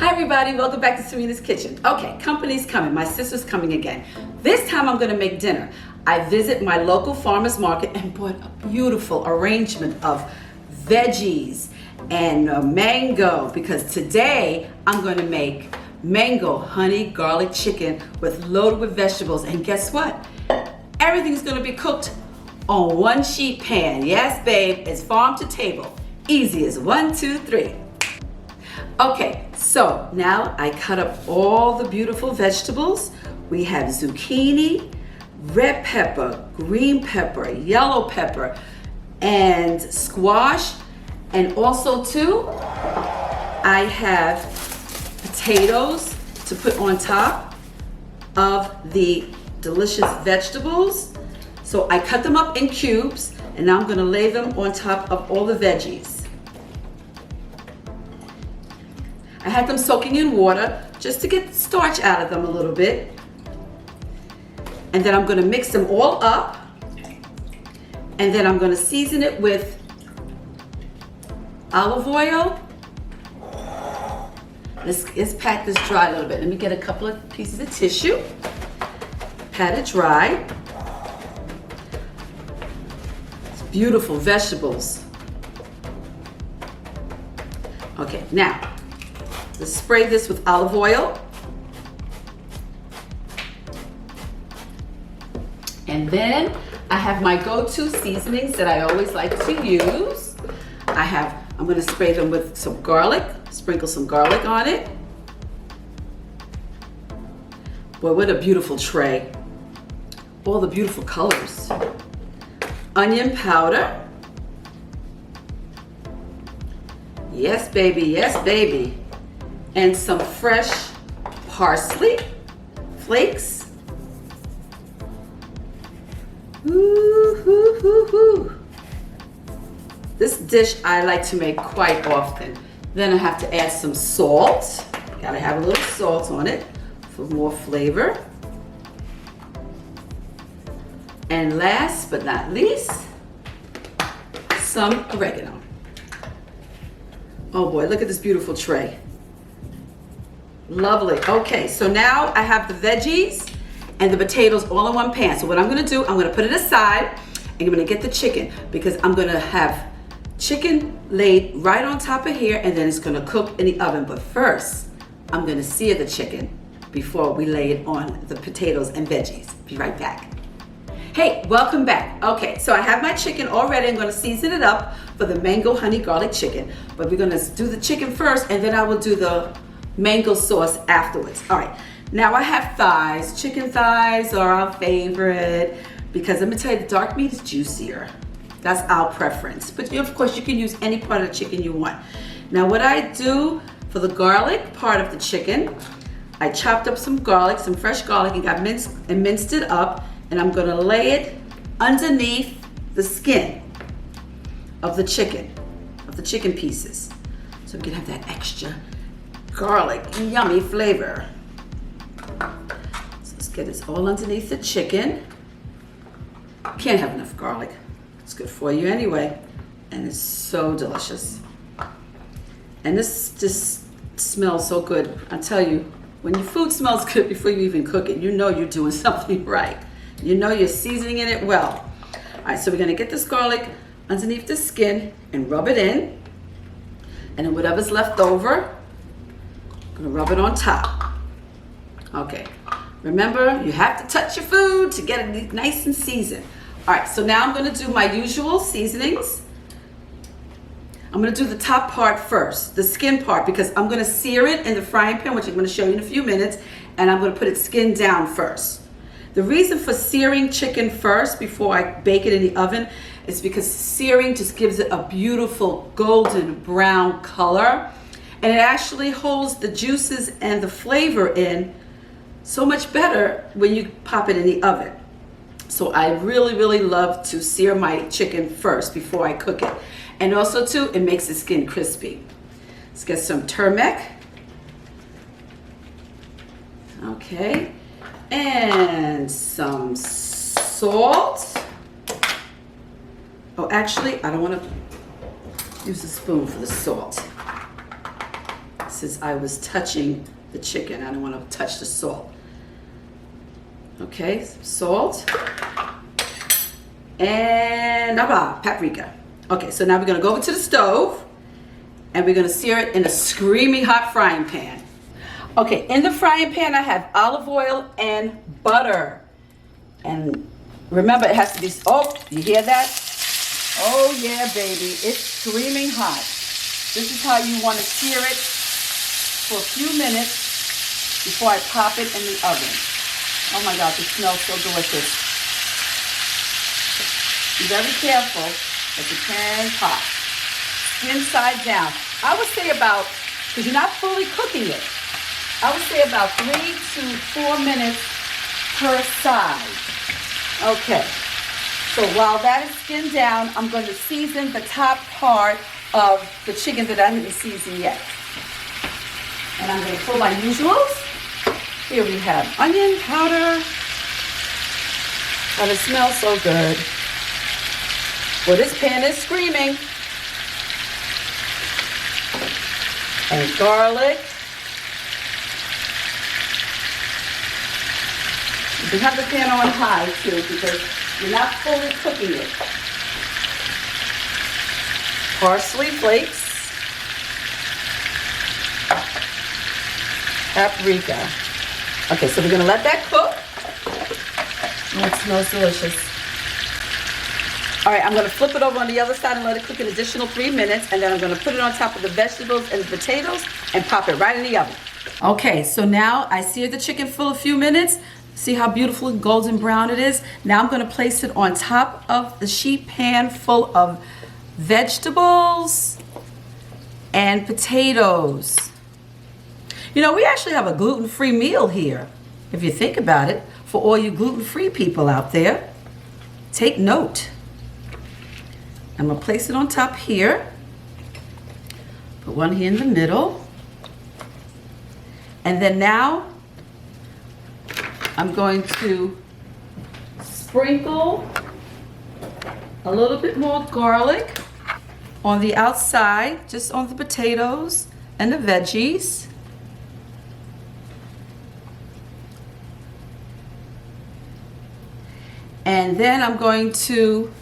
Hi everybody, welcome back to Serena's Kitchen. Okay, company's coming, my sister's coming again. This time I'm gonna make dinner. I visit my local farmer's market and bought a beautiful arrangement of veggies and mango, because today I'm gonna make mango honey garlic chicken loaded with vegetables. And guess what? Everything's gonna be cooked on one sheet pan. Yes, babe, it's farm to table. Easy as 1, 2, 3. Okay, so now I cut up all the beautiful vegetables. We have zucchini, red pepper, green pepper, yellow pepper, and squash. And also too, I have potatoes to put on top of the delicious vegetables. So I cut them up in cubes, and now I'm gonna lay them on top of all the veggies. I had them soaking in water just to get the starch out of them a little bit. And then I'm gonna mix them all up. And then I'm gonna season it with olive oil. Let's pat this dry a little bit. Let me get a couple of pieces of tissue. Pat it dry. It's beautiful vegetables. Okay, now, let's spray this with olive oil. And then I have my go-to seasonings that I always like to use. I'm gonna spray them with some garlic, sprinkle some garlic on it. Boy, what a beautiful tray. All the beautiful colors. Onion powder. Yes, baby, yes, baby. And some fresh parsley flakes. Ooh, hoo, hoo, hoo. This dish I like to make quite often. Then I have to add some salt. Gotta have a little salt on it for more flavor. And last but not least, some oregano. Oh boy, look at this beautiful tray. Lovely. Okay, so now I have the veggies and the potatoes all in one pan. So what I'm gonna do, I'm gonna put it aside and I'm gonna get the chicken, because I'm gonna have chicken laid right on top of here, and then it's gonna cook in the oven. But first, I'm gonna sear the chicken before we lay it on the potatoes and veggies. Be right back. Hey, welcome back. Okay, so I have my chicken all ready. I'm gonna season it up for the mango honey garlic chicken. But we're gonna do the chicken first, and then I will do the mango sauce afterwards. All right, now I have thighs. Chicken thighs are our favorite, because let me tell you, the dark meat is juicier. That's our preference. But of course, you can use any part of the chicken you want. Now what I do for the garlic part of the chicken, I chopped up some garlic, some fresh garlic, and minced it up, and I'm gonna lay it underneath the skin of the chicken pieces. So we can have that extra garlic, yummy flavor. So let's get this all underneath the chicken. Can't have enough garlic. It's good for you anyway, and it's so delicious. And this just smells so good. I tell you, when your food smells good before you even cook it, you know you're doing something right. You know you're seasoning it well. All right, so we're gonna get this garlic underneath the skin and rub it in. And then whatever's left over, I'm gonna rub it on top. Okay, remember, you have to touch your food to get it nice and seasoned. All right, so now I'm gonna do my usual seasonings. I'm gonna do the top part first, the skin part, because I'm gonna sear it in the frying pan, which I'm gonna show you in a few minutes, and I'm gonna put it skin down first. The reason for searing chicken first before I bake it in the oven is because searing just gives it a beautiful golden brown color, and it actually holds the juices and the flavor in so much better when you pop it in the oven. So I really, really love to sear my chicken first before I cook it. And also too, it makes the skin crispy. Let's get some turmeric. Okay, and some salt. Oh, actually, I don't want to use a spoon for the salt. since I was touching the chicken. I don't want to touch the salt. Okay, salt. And paprika. Okay, so now we're gonna go over to the stove and we're gonna sear it in a screaming hot frying pan. Okay, in the frying pan I have olive oil and butter. And remember, it has to be, oh, you hear that? Oh yeah, baby, it's screaming hot. This is how you wanna sear it for a few minutes before I pop it in the oven. Oh my gosh, it smells so delicious. Be very careful that the pan pops. Skin side down. I would say about, because you're not fully cooking it, I would say about 3 to 4 minutes per side. Okay, so while that is skinned down, I'm going to season the top part of the chicken that I didn't season yet. And I'm going to pull my usuals. Here we have onion powder. And it smells so good. Well, this pan is screaming. And garlic. You can have the pan on high too because you're not fully cooking it. Parsley flakes. Paprika. Okay, so we're gonna let that cook. Oh, it smells delicious. All right, I'm gonna flip it over on the other side and let it cook an additional 3 minutes, and then I'm gonna put it on top of the vegetables and the potatoes and pop it right in the oven. Okay, so now I seared the chicken for a few minutes. See how beautiful and golden brown it is? Now I'm gonna place it on top of the sheet pan full of vegetables and potatoes. You know, we actually have a gluten-free meal here, if you think about it, for all you gluten-free people out there. Take note. I'm gonna place it on top here. Put one here in the middle. And then now, I'm going to sprinkle a little bit more garlic on the outside, just on the potatoes and the veggies. And then I'm going to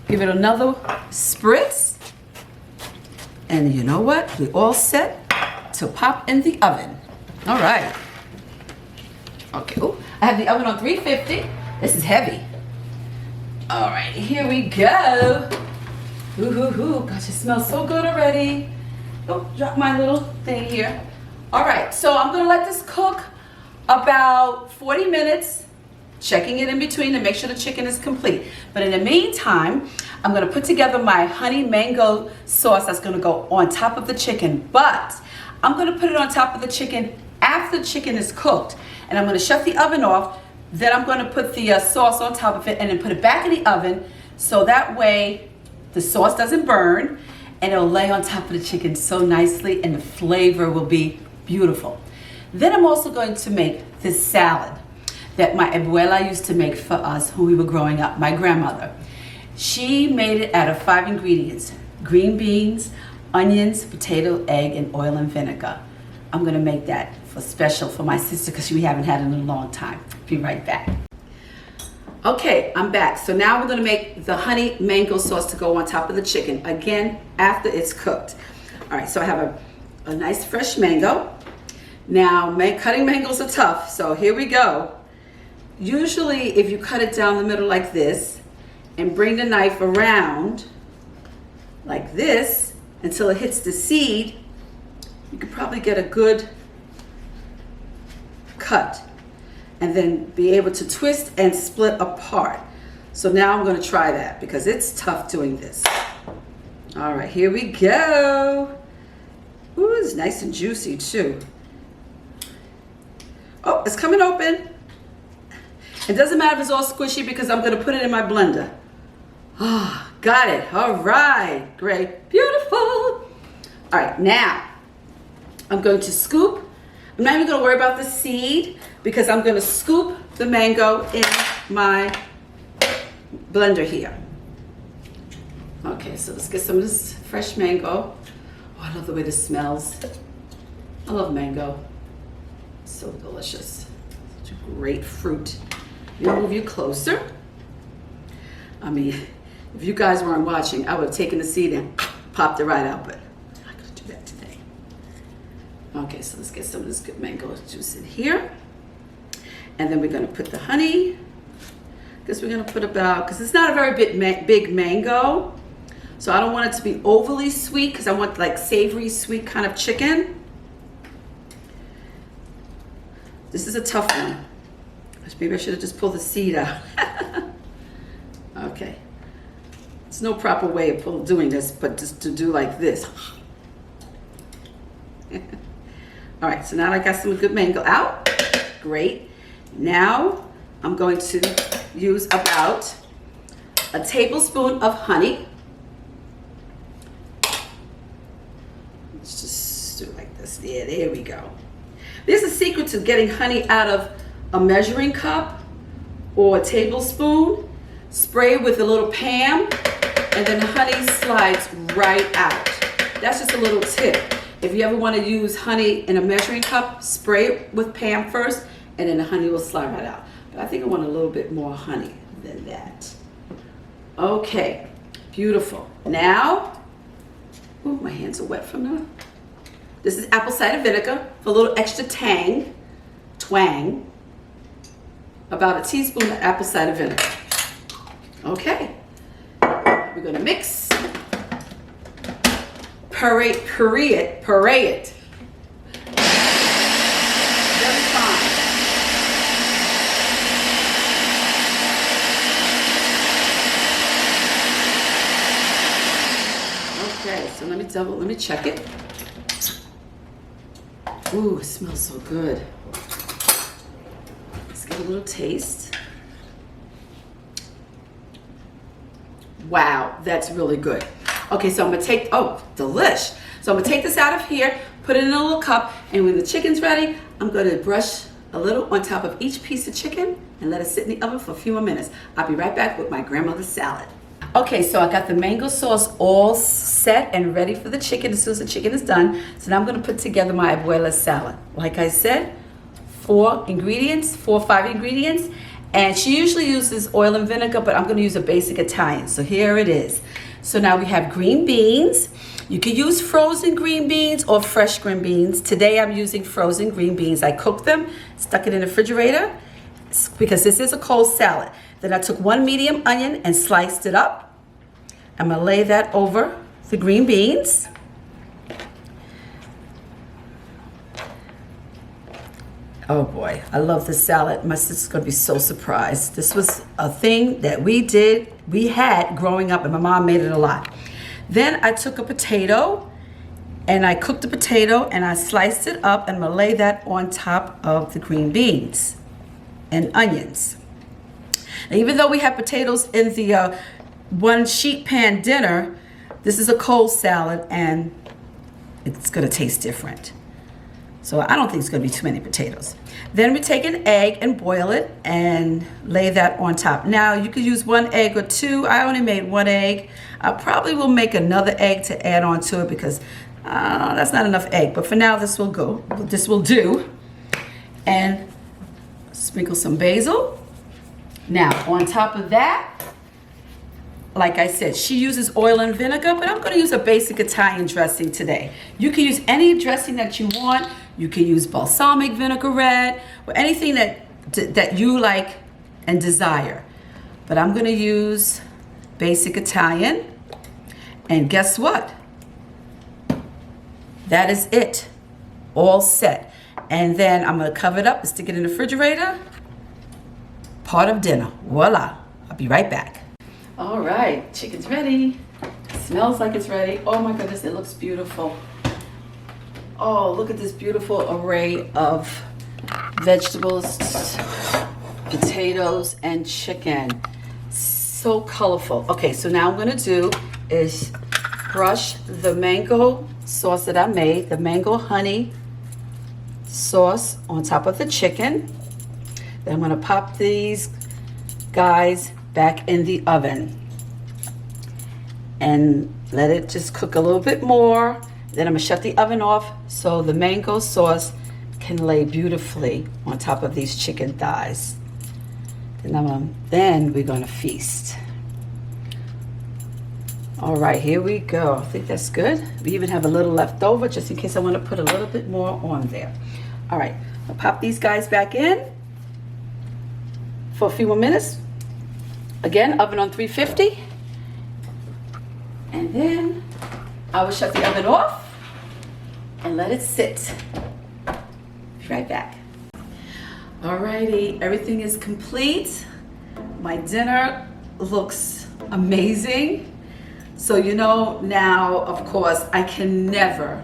give it another spritz. And you know what? We're all set to pop in the oven. All right. Okay, ooh, I have the oven on 350. This is heavy. All right, here we go. Ooh, gosh, it smells so good already. Oh, drop my little thing here. All right, so I'm gonna let this cook about 40 minutes, checking it in between to make sure the chicken is complete. But in the meantime, I'm gonna put together my honey mango sauce that's gonna go on top of the chicken, but I'm gonna put it on top of the chicken after the chicken is cooked. And I'm gonna shut the oven off, then I'm gonna put the sauce on top of it and then put it back in the oven so that way the sauce doesn't burn and it'll lay on top of the chicken so nicely and the flavor will be beautiful. Then I'm also going to make this salad that my abuela used to make for us when we were growing up, my grandmother. She made it out of 5 ingredients: green beans, onions, potato, egg, and oil and vinegar. I'm gonna make that for special for my sister because we haven't had it in a long time. Be right back. Okay, I'm back. So now we're gonna make the honey mango sauce to go on top of the chicken, again, after it's cooked. All right, so I have a nice fresh mango. Now, cutting mangoes are tough, so here we go. Usually, if you cut it down the middle like this and bring the knife around like this until it hits the seed, you could probably get a good cut and then be able to twist and split apart. So now I'm going to try that because it's tough doing this. All right, here we go. Ooh, it's nice and juicy too. Oh, it's coming open. It doesn't matter if it's all squishy because I'm going to put it in my blender. Ah, oh, got it. All right, great, beautiful. All right, now I'm going to scoop. I'm not even going to worry about the seed because I'm going to scoop the mango in my blender here. Okay, so let's get some of this fresh mango. Oh, I love the way this smells. I love mango. So delicious. Such a great fruit. Let me move you closer. I mean, if you guys weren't watching, I would have taken the seed and popped it right out, but I'm not gonna do that today. Okay, so let's get some of this good mango juice in here. And then we're gonna put the honey. Guess we're gonna put about, because it's not a very big mango, so I don't want it to be overly sweet because I want like savory, sweet kind of chicken. This is a tough one. Maybe I should have just pulled the seed out. Okay. There's no proper way of doing this, but just to do like this. All right, so now I got some good mango out. Great. Now I'm going to use about a tablespoon of honey. Let's just do it like this. Yeah, there we go. There's a secret to getting honey out of a measuring cup or a tablespoon. Spray with a little Pam, and then the honey slides right out. That's just a little tip. If you ever want to use honey in a measuring cup, spray it with Pam first, and then the honey will slide right out. But I think I want a little bit more honey than that. Okay, beautiful. Now, ooh, my hands are wet from the. This is apple cider vinegar for a little extra twang. About a teaspoon of apple cider vinegar. Okay, we're gonna mix, puree it. Very fine. Okay, so let me check it. Ooh, it smells so good. Let's get a little taste. Wow, that's really good. Okay, so I'm gonna take, oh, delish. So I'm gonna take this out of here, put it in a little cup, and when the chicken's ready, I'm gonna brush a little on top of each piece of chicken and let it sit in the oven for a few more minutes. I'll be right back with my grandmother's salad. Okay, so I got the mango sauce all set and ready for the chicken as soon as the chicken is done. So now I'm gonna put together my Abuela salad. Like I said, 4 or 5 ingredients. And she usually uses oil and vinegar, but I'm gonna use a basic Italian. So here it is. So now we have green beans. You can use frozen green beans or fresh green beans. Today I'm using frozen green beans. I cooked them, stuck it in the refrigerator because this is a cold salad. Then I took 1 medium onion and sliced it up. I'm gonna lay that over the green beans. Oh boy, I love this salad. My sister's gonna be so surprised. This was a thing that we had growing up, and my mom made it a lot. Then I took a potato and I cooked the potato and I sliced it up, and I'm gonna lay that on top of the green beans and onions. And even though we have potatoes in the 1 sheet pan dinner, this is a cold salad and it's gonna taste different. So I don't think it's gonna be too many potatoes. Then we take an egg and boil it and lay that on top. Now you could use 1 egg or 2. I only made 1 egg. I probably will make another egg to add on to it because that's not enough egg. But for now, this will do. And sprinkle some basil. Now on top of that, like I said, she uses oil and vinegar, but I'm gonna use a basic Italian dressing today. You can use any dressing that you want. You can use balsamic vinaigrette or anything that you like and desire. But I'm gonna use basic Italian. And guess what? That is it, all set. And then I'm gonna cover it up and stick it in the refrigerator. Part of dinner, voila. I'll be right back. All right, chicken's ready. Smells like it's ready. Oh my goodness, it looks beautiful. Oh, look at this beautiful array of vegetables, potatoes, and chicken. So colorful. Okay, so now what I'm gonna do is brush the mango sauce that I made, the mango honey sauce on top of the chicken. Then I'm gonna pop these guys back in the oven and let it just cook a little bit more. Then I'm gonna shut the oven off so the mango sauce can lay beautifully on top of these chicken thighs. Then we're gonna feast. All right, here we go. I think that's good. We even have a little left over just in case I want to put a little bit more on there. All right, I'll pop these guys back in for a few more minutes. Again, oven on 350. And then I will shut the oven off and let it sit. Be right back. Alrighty, everything is complete. My dinner looks amazing. So you know now, of course, I can never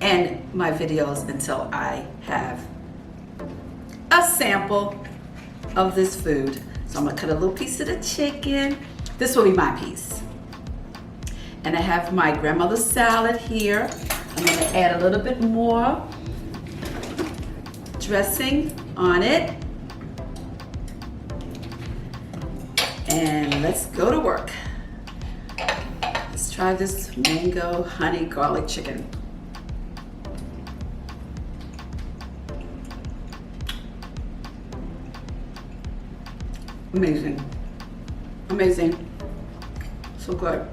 end my videos until I have a sample of this food. So I'm gonna cut a little piece of the chicken. This will be my piece. And I have my grandmother's salad here. I'm gonna add a little bit more dressing on it. And let's go to work. Let's try this mango honey garlic chicken. Amazing. Amazing. So good.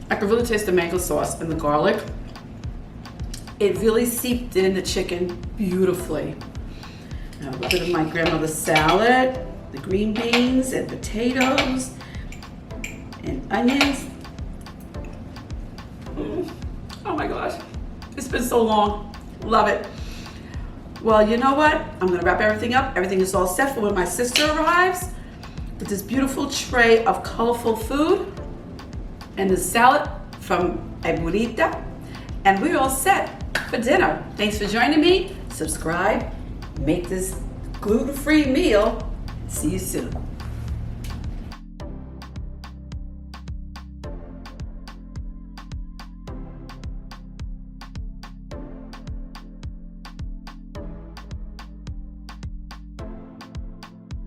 I can really taste the mango sauce and the garlic. It really seeped in the chicken beautifully. Now a little bit of my grandmother's salad, the green beans and potatoes and onions. Oh my gosh, it's been so long. Love it. Well, you know what? I'm gonna wrap everything up. Everything is all set for when my sister arrives with this beautiful tray of colorful food and the salad from Abuelita. And we're all set for dinner. Thanks for joining me. Subscribe, make this gluten-free meal. See you soon.